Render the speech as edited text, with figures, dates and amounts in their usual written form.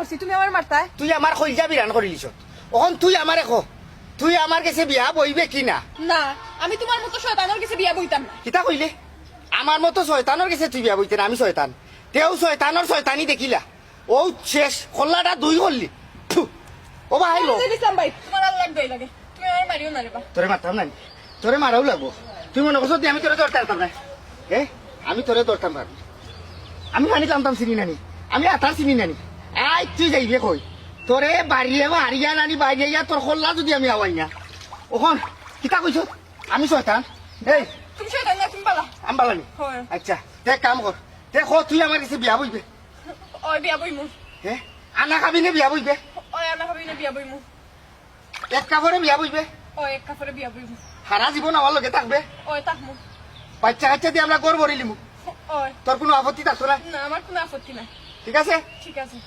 করছি তুমি আমার মারতাই? তুই আমার কইজা বিরান করিলিস ওখন তুই আমার এখো তুই আমার কাছে বিয়া বইবে কি না? না আমি তোমার মতো শয়তানের কাছে বিয়া বইতাম না। কিতা কইলে আমার মতো শয়তানের কাছে তুই বিয়া বইতে না? আমি শয়তান তেও শয়তানের শয়তানি দেখিলা ও শেষ খোল্লাটা দুই করলি ও ভাই লো ইসলাম ভাই তোমার আর লাগবেই লাগে তুমি আমার মারিও না রে বা। তোরে মারতাম না তোরে মারাও লাগবো তুই মনে করছো আমি তোরে ধরতাম না আমি তোরে ধরতাম পারবি আমি পানি টানতাম চিনি নানি আমি আঠার চিনি নানি আই তুই যাইবে কই তোরে বাড়িয়ে হারিয়া নানি বাড়িয়ে তোর খোল্লা যদি আমি আওয়াই না ওখন কিতা কইছ আমি শয়তান এই তুমি শয়তান না তুমি বালা। আমি বালানি হয়। আচ্ছা দেখ কাম কর দেখ তুই আমার কাছে বিয়া বইবে ওই বিয়া বইমু। আনা খাবি নে বিয়া বইবে ওই আনা খাবি না বিয়া বইমু। এক কাপড়ে বিয়া বইবে ওই এক কাপড়ে বিয়া বইমু। সারা জীবন আমার লগে থাকবে ওই তাকমু। বাচ্চা কাচ্চা দিয়ে আমরা গড় ভরিলিমু ওই তোর কোনো আপত্তি থাকতো না না আমার কোনো আপত্তি নাই। ঠিক আছে ঠিক আছে।